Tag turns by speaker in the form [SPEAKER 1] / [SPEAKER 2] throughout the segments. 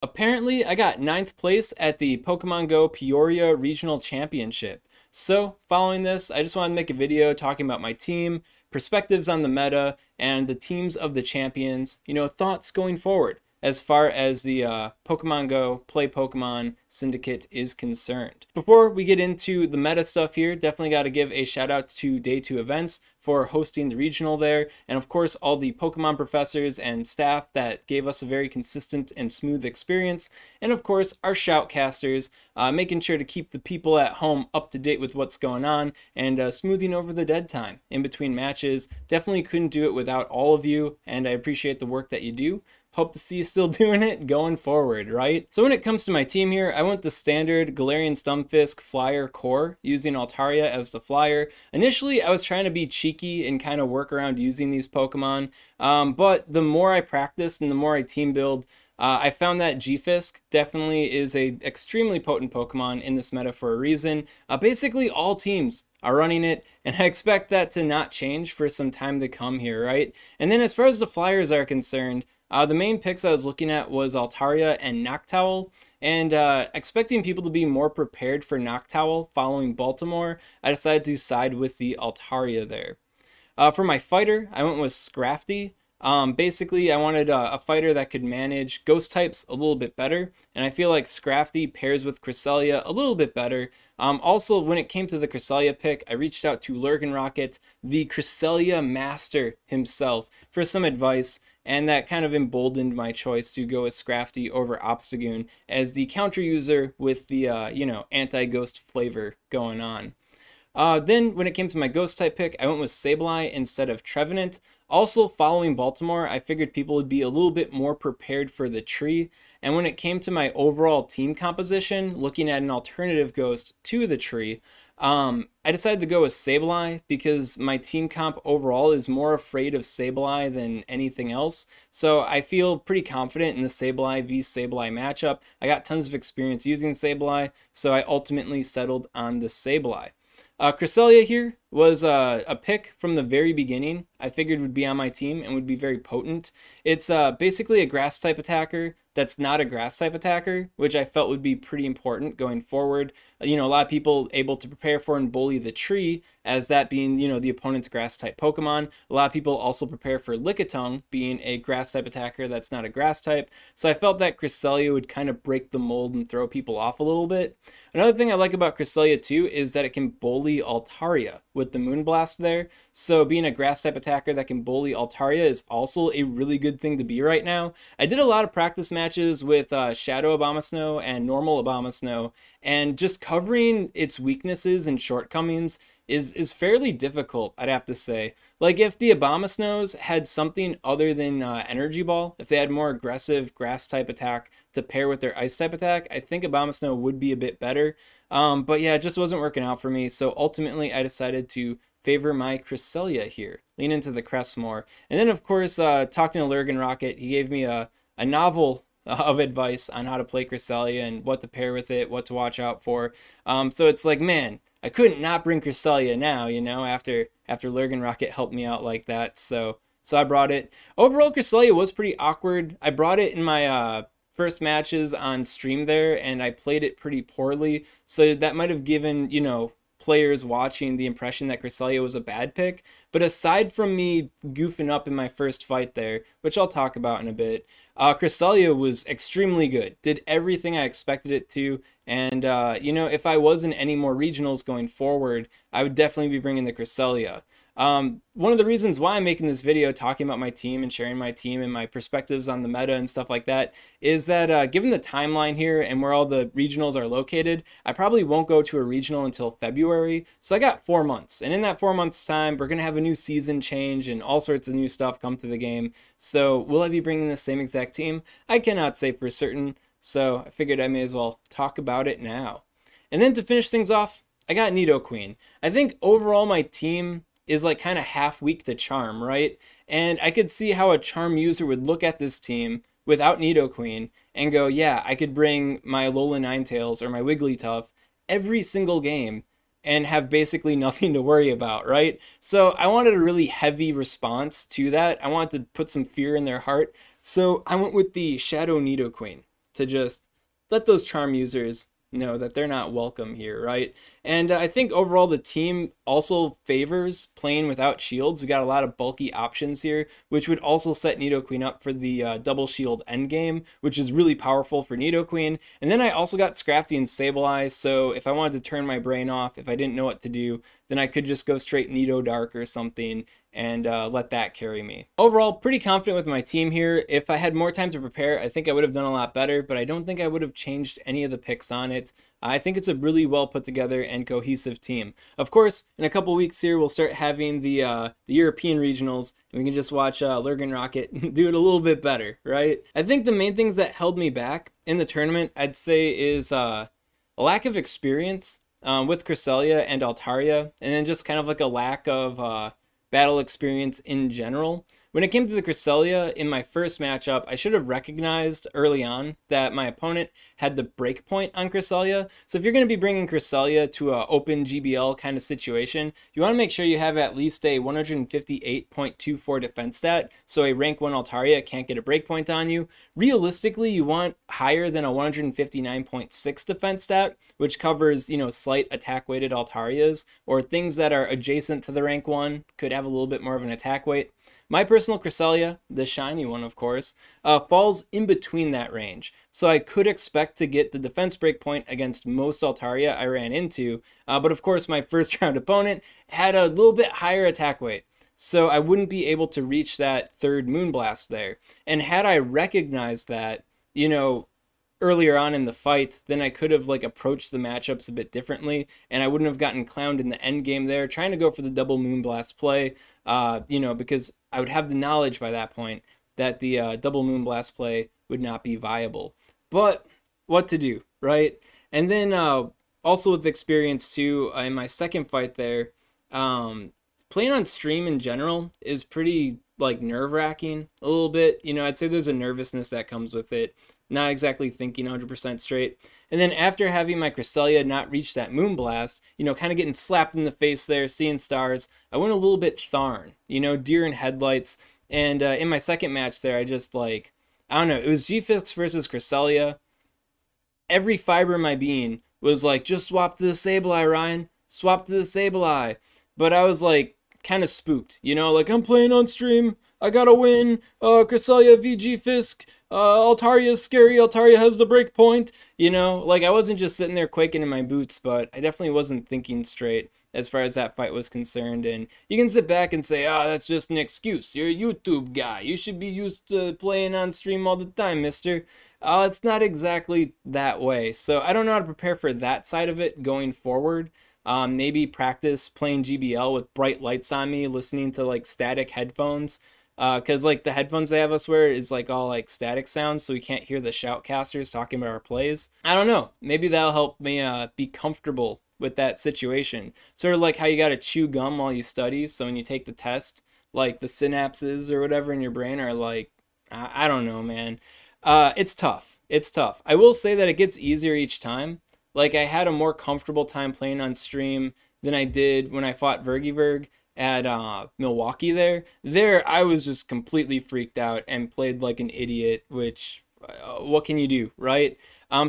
[SPEAKER 1] Apparently, I got ninth place at the Pokemon Go Peoria Regional Championship. So, following this, I just wanted to make a video talking about my team, perspectives on the meta, and the teams of the champions, thoughts going forward as far as the Pokemon Go Play Pokemon Syndicate is concerned. Before we get into the meta stuff here, definitely got to give a shout out to Day 2 Events for hosting the regional there, and of course all the Pokemon professors and staff that gave us a very consistent and smooth experience, and of course our shoutcasters, making sure to keep the people at home up to date with what's going on and smoothing over the dead time in between matches. Definitely couldn't do it without all of you, and I appreciate the work that you do. Hope to see you still doing it going forward, right? So when it comes to my team here, I went the standard Galarian Stunfisk Flyer core, using Altaria as the flyer. Initially, I was trying to be cheeky and kind of work around using these Pokemon, but the more I practiced and the more I team build, I found that G-Fisk definitely is a extremely potent Pokemon in this meta for a reason. Basically, all teams are running it, and I expect that to not change for some time to come here, right? And then as far as the flyers are concerned, the main picks I was looking at was Altaria and Noctowl, and expecting people to be more prepared for Noctowl following Baltimore, I decided to side with the Altaria there. For my fighter, I went with Scrafty. Basically, I wanted a fighter that could manage ghost types a little bit better, and I feel like Scrafty pairs with Cresselia a little bit better. Also, when it came to the Cresselia pick, I reached out to Lurgan the Cresselia master himself, for some advice, and that kind of emboldened my choice to go with Scrafty over Obstagoon as the counter user with the, anti-ghost flavor going on. Then when it came to my ghost type pick, I went with Sableye instead of Trevenant. Also, following Baltimore, I figured people would be a little bit more prepared for the tree. And when it came to my overall team composition, looking at an alternative ghost to the tree, I decided to go with Sableye because my team comp overall is more afraid of Sableye than anything else. So I feel pretty confident in the Sableye v Sableye matchup. I got tons of experience using Sableye, so I ultimately settled on the Sableye. Cresselia here was a pick from the very beginning. I figured would be on my team and would be very potent. It's basically a grass type attacker that's not a grass type attacker, which I felt would be pretty important going forward. A lot of people able to prepare for and bully the tree, as that being, the opponent's grass type Pokemon. A lot of people also prepare for Lickitung, being a grass type attacker that's not a grass type. So I felt that Cresselia would kind of break the mold and throw people off a little bit. Another thing I like about Cresselia too is that it can bully Altaria with the Moonblast there. So being a grass type attacker that can bully Altaria is also a really good thing to be right now. I did a lot of practice matches with Shadow Abomasnow and normal Abomasnow, and just covering its weaknesses and shortcomings is fairly difficult, I'd have to say. Like, if the Abomasnows had something other than Energy Ball, if they had more aggressive grass type attack to pair with their ice type attack, I think Abomasnow would be a bit better. But yeah, it just wasn't working out for me, so ultimately I decided to favor my Cresselia here, lean into the crest more. And then of course, talking to Lurgan, he gave me a novel of advice on how to play Cresselia and what to pair with it, what to watch out for. So it's like, man, I couldn't not bring Cresselia now, after Lurgan helped me out like that. So I brought it. Overall, Cresselia was pretty awkward. I brought it in my first matches on stream there, and I played it pretty poorly. So that might have given, players watching the impression that Cresselia was a bad pick. But aside from me goofing up in my first fight there, which I'll talk about in a bit, Cresselia was extremely good. Did everything I expected it to. And, if I wasn't any more regionals going forward, I would definitely be bringing the Cresselia. One of the reasons why I'm making this video talking about my team and sharing my team and my perspectives on the meta and stuff like that is that given the timeline here and where all the regionals are located, I probably won't go to a regional until February. So I got 4 months, and in that 4 months time, we're going to have a new season change and all sorts of new stuff come to the game. So will I be bringing the same exact team? I cannot say for certain, so I figured I may as well talk about it now. And then to finish things off, I got Nidoqueen. I think overall my team is like kind of half weak to Charm, right? And I could see how a Charm user would look at this team without Nidoqueen and go, yeah, I could bring my Alolan Ninetales or my Wigglytuff every single game and have basically nothing to worry about, right? So I wanted a really heavy response to that. I wanted to put some fear in their heart. So I went with the Shadow Nidoqueen. to just let those charm users know that they're not welcome here, right? And I think overall the team also favors playing without shields. We got a lot of bulky options here, which would also set Nidoqueen up for the double shield endgame, which is really powerful for Nidoqueen. And then I also got Scrafty and Sableye, so if I wanted to turn my brain off, if I didn't know what to do, then I could just go straight Nidodark or something and let that carry me. Overall, pretty confident with my team here. If I had more time to prepare, I think I would have done a lot better, but I don't think I would have changed any of the picks on it. I think it's a really well put together and cohesive team. Of course, in a couple weeks here, we'll start having the European regionals, and we can just watch Lurgan Rocket do it a little bit better, right? I think the main things that held me back in the tournament, I'd say, is a lack of experience with Cresselia and Altaria, and then just kind of like a lack of battle experience in general. When it came to the Cresselia, in my first matchup, I should have recognized early on that my opponent had the breakpoint on Cresselia. So if you're going to be bringing Cresselia to an open GBL kind of situation, you want to make sure you have at least a 158.24 defense stat, so a rank 1 Altaria can't get a breakpoint on you. Realistically, you want higher than a 159.6 defense stat, which covers, you know, slight attack weighted Altarias, or things that are adjacent to the rank 1, could have a little bit more of an attack weight. My personal Cresselia, the shiny one of course, falls in between that range. So I could expect to get the defense breakpoint against most Altaria I ran into, but of course my first round opponent had a little bit higher attack weight. So I wouldn't be able to reach that third Moonblast there. And had I recognized that, you know, earlier on in the fight, then I could have like approached the matchups a bit differently, and I wouldn't have gotten clowned in the end game there, trying to go for the double Moonblast play, you know, because I would have the knowledge by that point that the double Moonblast play would not be viable. But what to do, right? And then also with experience too, in my second fight there, playing on stream in general is pretty like nerve-wracking a little bit. You know, I'd say there's a nervousness that comes with it. Not exactly thinking 100% straight. And then after having my Cresselia not reach that Moonblast, you know, kind of getting slapped in the face there, seeing stars, I went a little bit Tharn, you know, deer in headlights. And in my second match there, I just like, I don't know, it was G-Fix versus Cresselia. Every fiber of my being was like, just swap to the Sableye, Ryan. Swap to the Sableye. But I was like, kind of spooked, you know, like, I'm playing on stream, I gotta win, Cresselia VG Fisk, Altaria's scary, Altaria has the break point, you know, like I wasn't just sitting there quaking in my boots, but I definitely wasn't thinking straight as far as that fight was concerned. And you can sit back and say, oh, that's just an excuse, you're a YouTube guy, you should be used to playing on stream all the time, mister. It's not exactly that way, so I don't know how to prepare for that side of it going forward. Maybe practice playing GBL with bright lights on me, listening to like static headphones, because like the headphones they have us wear is like all like static sounds, so we can't hear the shoutcasters talking about our plays. I don't know, maybe that'll help me be comfortable with that situation. Sort of like how you gotta chew gum while you study, so when you take the test, like the synapses or whatever in your brain are like, I don't know, man. It's tough. It's tough. I will say that it gets easier each time. Like, I had a more comfortable time playing on stream than I did when I fought Vergiverg at Milwaukee there. There, I was just completely freaked out and played like an idiot, which, what can you do, right?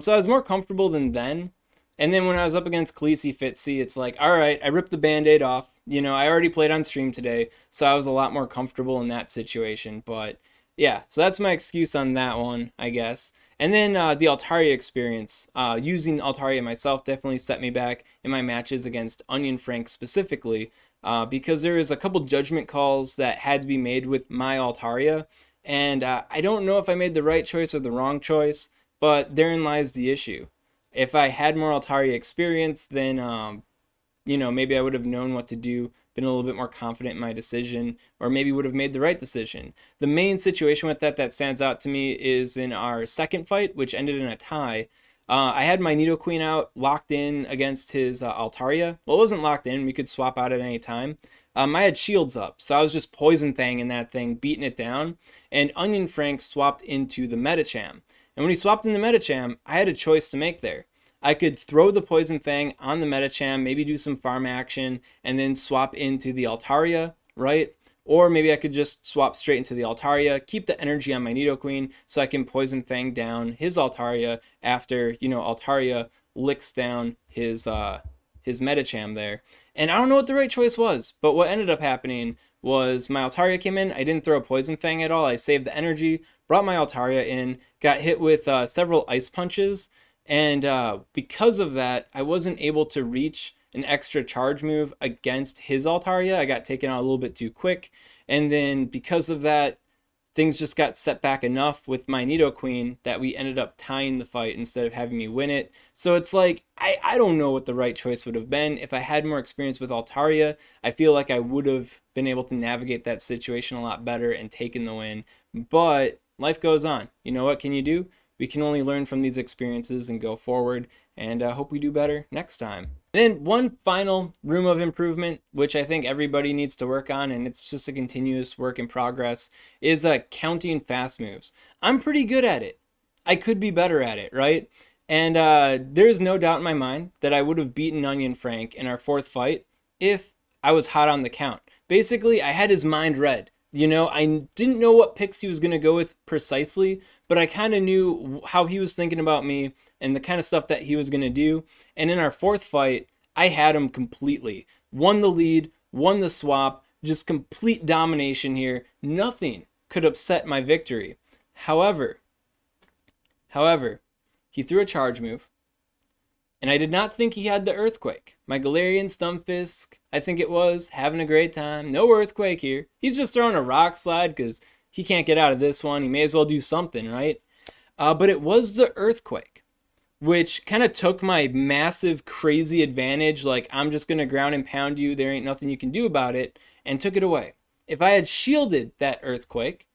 [SPEAKER 1] So I was more comfortable than then. And then when I was up against Khaleesi Fitzy, it's like, all right, I ripped the Band-Aid off. You know, I already played on stream today, so I was a lot more comfortable in that situation. But yeah, so that's my excuse on that one, I guess. And then the Altaria experience, using Altaria myself definitely set me back in my matches against Onion Frank specifically, because there was a couple judgment calls that had to be made with my Altaria, and I don't know if I made the right choice or the wrong choice, but therein lies the issue. If I had more Altaria experience, then you know, maybe I would have known what to do, been a little bit more confident in my decision, or maybe would have made the right decision. The main situation with that stands out to me is in our second fight, which ended in a tie. I had my Nidoqueen out, locked in against his Altaria. Well, it wasn't locked in, we could swap out at any time. I had shields up, so I was just Poison Fanging that thing, beating it down, and Onion Frank swapped into the Medicham. And when he swapped into Medicham, I had a choice to make there. I could throw the Poison Fang on the Medicham, maybe do some farm action, and then swap into the Altaria, right? Or maybe I could just swap straight into the Altaria, keep the energy on my Nidoqueen so I can Poison Fang down his Altaria after, you know, Altaria licks down his Medicham there. And I don't know what the right choice was, but what ended up happening was my Altaria came in. I didn't throw a Poison Fang at all. I saved the energy, brought my Altaria in, got hit with several Ice Punches, and because of that, I wasn't able to reach an extra charge move against his Altaria. I got taken out a little bit too quick, and then because of that, things just got set back enough with my Nidoqueen that we ended up tying the fight instead of having me win it. So it's like, I don't know what the right choice would have been. If I had more experience with Altaria, I feel like I would have been able to navigate that situation a lot better and taken the win. But life goes on. You know, what can you do? We can only learn from these experiences and go forward, and I hope we do better next time. Then one final room of improvement, which I think everybody needs to work on, and it's just a continuous work in progress, is counting fast moves. I'm pretty good at it. I could be better at it, right? And there's no doubt in my mind that I would have beaten Onion Frank in our 4th fight if I was hot on the count. Basically, I had his mind read. You know, I didn't know what picks he was going to go with precisely, but I kind of knew how he was thinking about me and the kind of stuff that he was going to do. And in our 4th fight, I had him completely. Won the lead, won the swap, just complete domination here. Nothing could upset my victory. However, he threw a charge move, and I did not think he had the Earthquake. My Galarian Stunfisk, I think it was, having a great time. No Earthquake here. He's just throwing a Rock Slide because he can't get out of this one. He may as well do something, right? But it was the Earthquake, which kind of took my massive, crazy advantage, like I'm just going to ground and pound you, there ain't nothing you can do about it, and took it away. If I had shielded that Earthquake,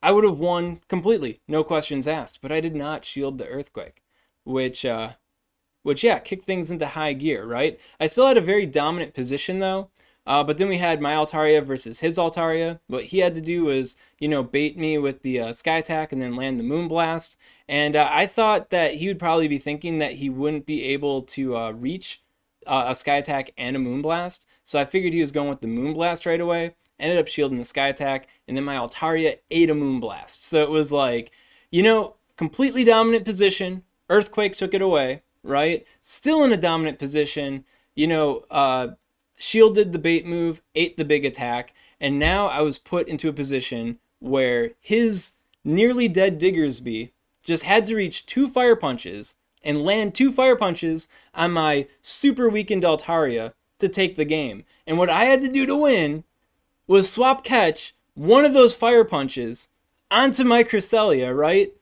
[SPEAKER 1] I would have won completely, no questions asked. But I did not shield the Earthquake, which yeah, kicked things into high gear, right? I still had a very dominant position though, but then we had my Altaria versus his Altaria. What he had to do was, you know, bait me with the Sky Attack and then land the Moonblast. And I thought that he would probably be thinking that he wouldn't be able to reach a Sky Attack and a Moonblast. So I figured he was going with the Moonblast right away. Ended up shielding the Sky Attack, and then my Altaria ate a Moonblast. So it was like, you know, completely dominant position. Earthquake took it away, right? Still in a dominant position, you know, shielded the bait move, ate the big attack, and now I was put into a position where his nearly dead Diggersby just had to reach 2 Fire Punches and land 2 Fire Punches on my super weakened Altaria to take the game. And what I had to do to win was swap catch one of those Fire Punches onto my Cresselia, right?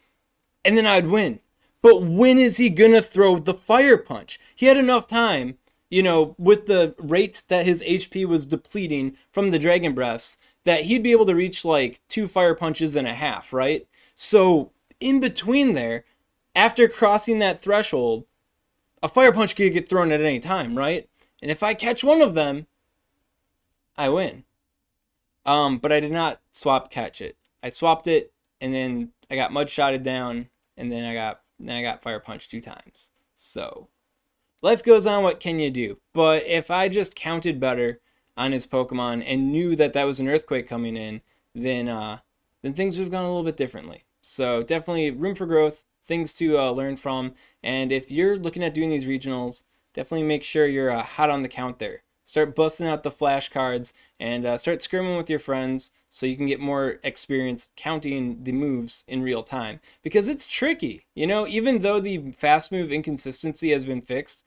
[SPEAKER 1] And then I'd win. But when is he gonna throw the Fire Punch? He had enough time, you know, with the rate that his HP was depleting from the Dragon Breaths, that he'd be able to reach like 2 Fire Punches and a half, right? So in between there, after crossing that threshold, a Fire Punch could get thrown at any time, right? And if I catch one of them, I win. But I did not swap catch it. I swapped it, and then I got mud shotted down, and then I got Fire Punch 2 times. So life goes on, what can you do? But if I just counted better on his Pokemon and knew that that was an Earthquake coming in, then things would have gone a little bit differently. So definitely room for growth, things to learn from. And if you're looking at doing these regionals, definitely make sure you're hot on the count there. Start busting out the flashcards and start scrimming with your friends so you can get more experience counting the moves in real time. Because it's tricky, you know, even though the fast move inconsistency has been fixed,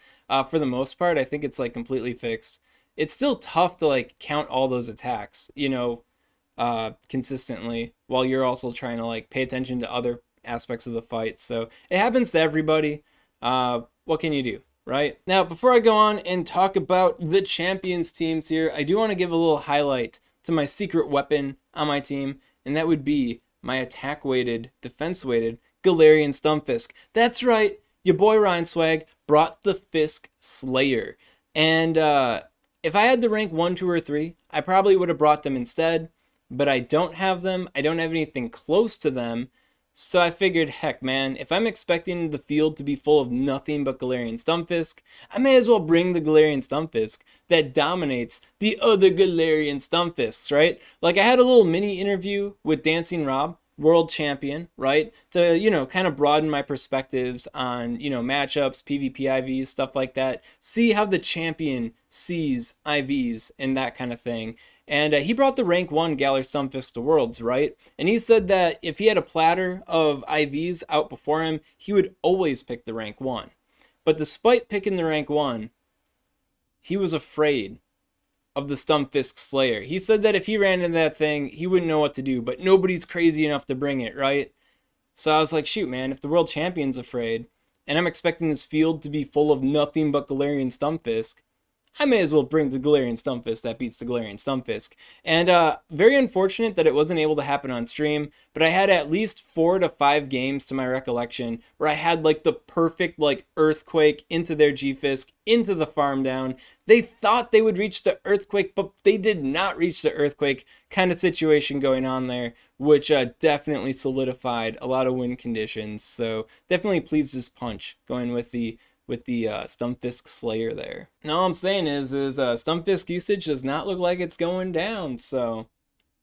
[SPEAKER 1] for the most part, I think it's like completely fixed. It's still tough to like count all those attacks, you know, consistently while you're also trying to like pay attention to other aspects of the fight. So it happens to everybody. What can you do? Right? Now, before I go on and talk about the champions teams here, I do want to give a little highlight to my secret weapon on my team, and that would be my attack-weighted, defense-weighted Galarian Stunfisk. That's right, your boy Ryan Swag brought the Fisk Slayer. And if I had the rank 1, 2, or 3, I probably would have brought them instead, but I don't have them. I don't have anything close to them. So I figured, heck man, if I'm expecting the field to be full of nothing but Galarian Stunfisk, I may as well bring the Galarian Stunfisk that dominates the other Galarian Stunfisks, right? Like I had a little mini interview with Dancing Rob, world champion, right? To, you know, kind of broaden my perspectives on, you know, matchups, PvP IVs, stuff like that. See how the champion sees IVs and that kind of thing. And he brought the rank 1 Galar Stunfisk to Worlds, right? And he said that if he had a platter of IVs out before him, he would always pick the rank 1. But despite picking the rank 1, he was afraid of the Stunfisk Slayer. He said that if he ran into that thing, he wouldn't know what to do, but nobody's crazy enough to bring it, right? So I was like, shoot, man, if the world champion's afraid, and I'm expecting this field to be full of nothing but Galarian Stunfisk, I may as well bring the Galarian Stunfisk that beats the Galarian Stunfisk. And very unfortunate that it wasn't able to happen on stream, but I had at least 4 to 5 games to my recollection where I had like the perfect like Earthquake into their G-Fisk, into the farm down. They thought they would reach the Earthquake, but they did not reach the Earthquake kind of situation going on there, which definitely solidified a lot of win conditions. So definitely pleased as punch going with the Stunfisk Slayer there. Now all I'm saying is Stunfisk usage does not look like it's going down, so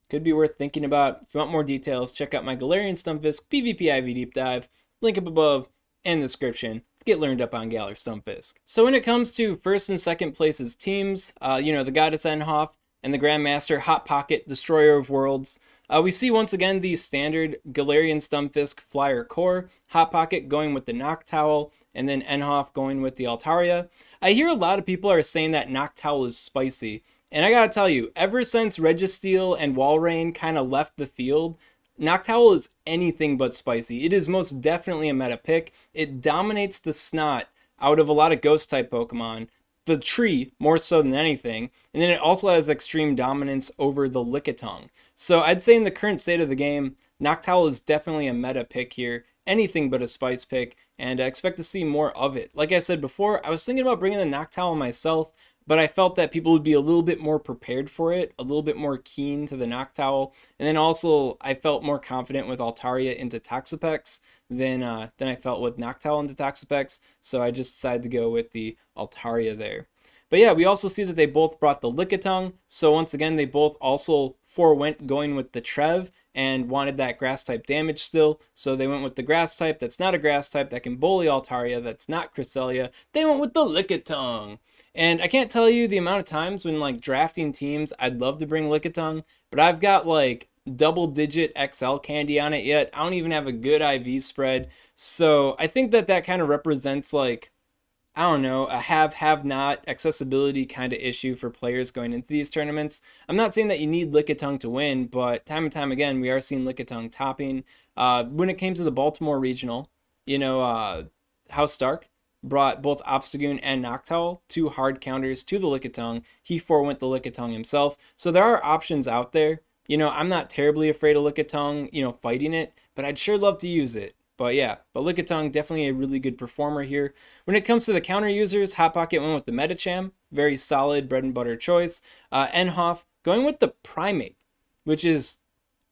[SPEAKER 1] could be worth thinking about. If you want more details, check out my Galarian Stunfisk PvP IV deep dive, link up above and in the description to get learned up on Galar Stunfisk. So when it comes to first and second places teams, you know, the Goddess Nhoff and the Grandmaster Hotpocket, Destroyer of Worlds, we see once again the standard Galarian Stunfisk Flyer Core, Hotpocket going with the Noctowl, and then Nhoff going with the Altaria. I hear a lot of people are saying that Noctowl is spicy, and I gotta tell you, ever since Registeel and Walrein kind of left the field, Noctowl is anything but spicy. It is most definitely a meta pick. It dominates the snot out of a lot of Ghost-type Pokemon, the tree more so than anything, and then it also has extreme dominance over the Lickitung. So I'd say in the current state of the game, Noctowl is definitely a meta pick here, anything but a spice pick, and I expect to see more of it. Like I said before, I was thinking about bringing the Noctowl myself, but I felt that people would be a little bit more prepared for it, a little bit more keen to the Noctowl, and then also I felt more confident with Altaria into Toxapex than I felt with Noctowl into Toxapex, so I just decided to go with the Altaria there. But yeah, we also see that they both brought the Lickitung, so once again they both also forewent going with the Trev and wanted that grass type damage still, so they went with the grass type that's not a grass type that can bully Altaria, that's not Cresselia. They went with the Lickitung. And I can't tell you the amount of times when like drafting teams I'd love to bring Lickitung, but I've got like double-digit XL candy on it yet. I don't even have a good IV spread, so I think that that kind of represents like, I don't know, a have-not accessibility kind of issue for players going into these tournaments. I'm not saying that you need Lickitung to win, but time and time again, we are seeing Lickitung topping. When it came to the Baltimore Regional, you know, House Stark brought both Obstagoon and Noctowl, 2 hard counters to the Lickitung. He forewent the Lickitung himself. So there are options out there. You know, I'm not terribly afraid of Lickitung, you know, fighting it, but I'd sure love to use it. But yeah, but Lickitung definitely a really good performer here. When it comes to the counter users, Hotpocket went with the Medicham, very solid bread and butter choice. Nhoff going with the Primeape, which is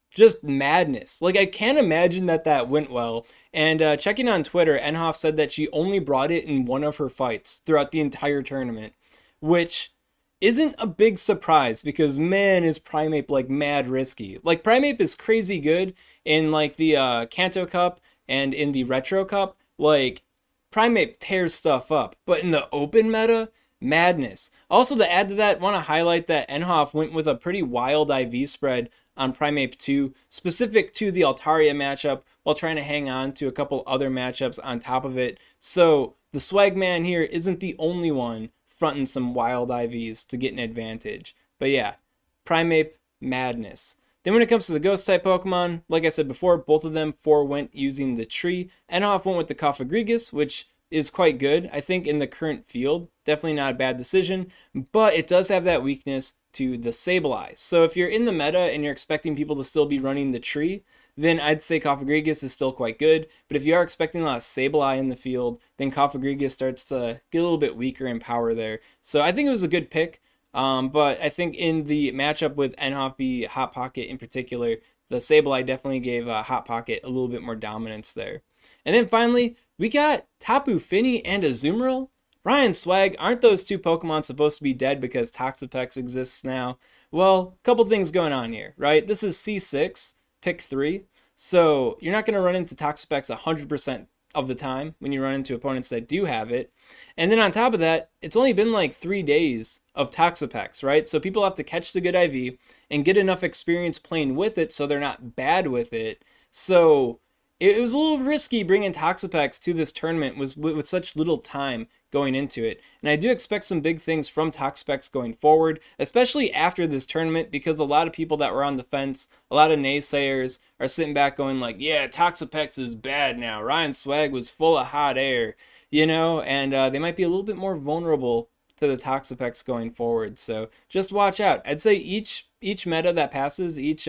[SPEAKER 1] just madness. Like I can't imagine that that went well. And checking on Twitter, Nhoff said that she only brought it in one of her fights throughout the entire tournament, which isn't a big surprise because man is Primeape like mad risky. Like Primeape is crazy good in like the Kanto Cup and in the Retro Cup. Like Primeape tears stuff up, but in the open meta, madness. Also to add to that, want to highlight that Nhoff went with a pretty wild IV spread on Primeape 2, specific to the Altaria matchup, while trying to hang on to a couple other matchups on top of it. So the swag man here isn't the only one fronting some wild IVs to get an advantage. But yeah, Primeape, madness. Then when it comes to the ghost type Pokemon, like I said before, both of them forewent using the tree. Nhoff went with the Cofagrigus, which is quite good, I think, in the current field. Definitely not a bad decision, but it does have that weakness to the Sableye. So if you're in the meta and you're expecting people to still be running the tree, then I'd say Cofagrigus is still quite good. But if you are expecting a lot of Sableye in the field, then Cofagrigus starts to get a little bit weaker in power there. So I think it was a good pick. But I think in the matchup with Nhoff v Hotpocket in particular, the Sableye definitely gave Hotpocket a little bit more dominance there. And then finally, we got Tapu Fini and Azumarill. Ryan Swag, aren't those two Pokemon supposed to be dead because Toxapex exists now? Well, a couple things going on here, right? This is C6, pick 3. So you're not going to run into Toxapex 100% of the time when you run into opponents that do have it. And then on top of that, it's only been like 3 days of Toxapex, right? So people have to catch the good IV and get enough experience playing with it so they're not bad with it. So it was a little risky bringing Toxapex to this tournament with such little time going into it. And I do expect some big things from Toxapex going forward, especially after this tournament, because a lot of people that were on the fence, a lot of naysayers are sitting back going like, yeah, Toxapex is bad now. Ryan Swag was full of hot air, you know, and they might be a little bit more vulnerable to the Toxapex going forward. So just watch out. I'd say each meta that passes, each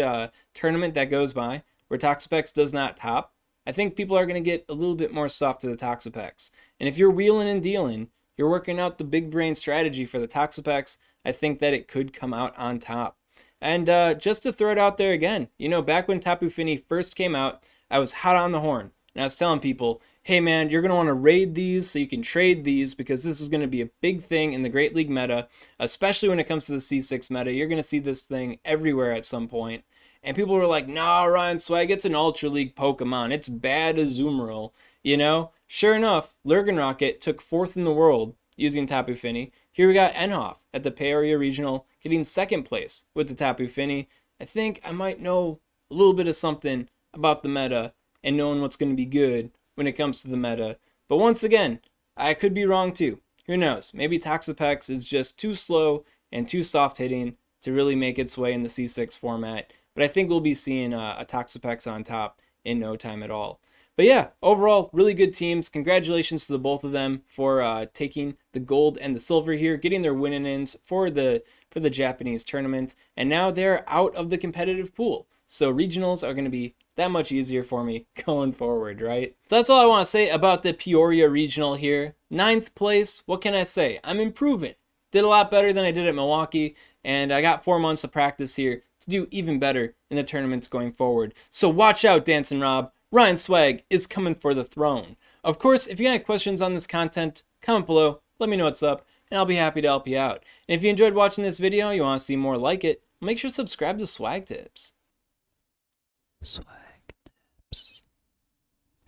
[SPEAKER 1] tournament that goes by where Toxapex does not top, I think people are going to get a little bit more soft to the Toxapex. And if you're wheeling and dealing, you're working out the big brain strategy for the Toxapex, I think that it could come out on top. And just to throw it out there again, you know, back when Tapu Fini first came out, I was hot on the horn. And I was telling people, hey man, you're going to want to raid these so you can trade these, because this is going to be a big thing in the Great League meta, especially when it comes to the C6 meta. You're going to see this thing everywhere at some point. And people were like, nah, Ryan Swag, it's an Ultra League Pokemon. It's bad Azumarill. You know? Sure enough, Lurgan took 4th in the world using Tapu Fini. Here we got Nhoff at the Peoria Regional getting 2nd place with the Tapu Fini. I think I might know a little bit of something about the meta and knowing what's going to be good when it comes to the meta. But once again, I could be wrong too. Who knows? Maybe Toxapex is just too slow and too soft hitting to really make its way in the C6 format. But I think we'll be seeing a Toxapex on top in no time at all. But yeah, overall, really good teams. Congratulations to the both of them for taking the gold and the silver here, getting their win-ins for the Japanese tournament. And now they're out of the competitive pool. So regionals are going to be that much easier for me going forward, right? So that's all I want to say about the Peoria Regional here. 9th place, what can I say? I'm improving. Did a lot better than I did at Milwaukee, and I got 4 months of practice here to do even better in the tournaments going forward. So watch out, Dancing Rob. Ryan Swag is coming for the throne. Of course, if you got any questions on this content, comment below, let me know what's up, and I'll be happy to help you out. And if you enjoyed watching this video, you want to see more like it, make sure to subscribe to SwagTips. SwagTips.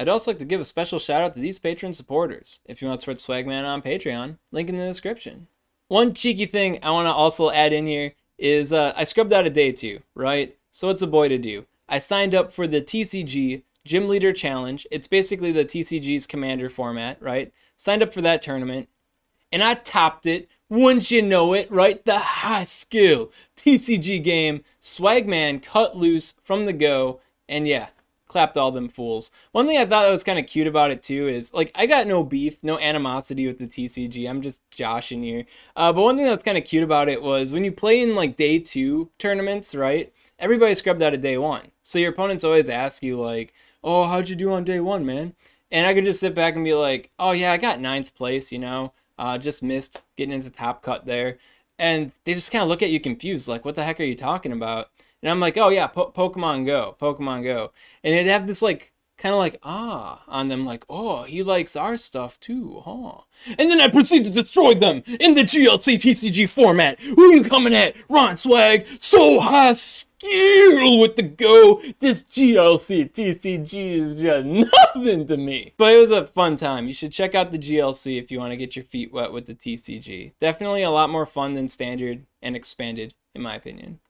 [SPEAKER 1] I'd also like to give a special shout out to these Patreon supporters. If you want to support Swagman on Patreon, link in the description. One cheeky thing I want to also add in here is I scrubbed out a day 2, right? So what's a boy to do? I signed up for the TCG Gym Leader Challenge. It's basically the TCG's Commander format, right? Signed up for that tournament, and I topped it. Wouldn't you know it, right? The high skill TCG game. Swagman cut loose from the go, and yeah, clapped all them fools. One thing I thought that was kind of cute about it too is, like, I got no beef, no animosity with the TCG. I'm just joshing here. But one thing that was kind of cute about it was when you play in like day 2 tournaments, right? Everybody scrubbed out of day 1. So your opponents always ask you like, oh, how'd you do on day 1, man? And I could just sit back and be like, oh yeah, I got 9th place, you know, just missed getting into top cut there. And they just kind of look at you confused, like, what the heck are you talking about? And I'm like, oh yeah, Pokemon Go, Pokemon Go. And it'd have this like, kind of like, on them, like, oh, he likes our stuff too, huh? And then I proceed to destroy them in the GLC TCG format. Who you coming at? Ron Swag, so high skill with the Go. This GLC TCG is just nothing to me. But it was a fun time. You should check out the GLC if you want to get your feet wet with the TCG. Definitely a lot more fun than standard and expanded, in my opinion.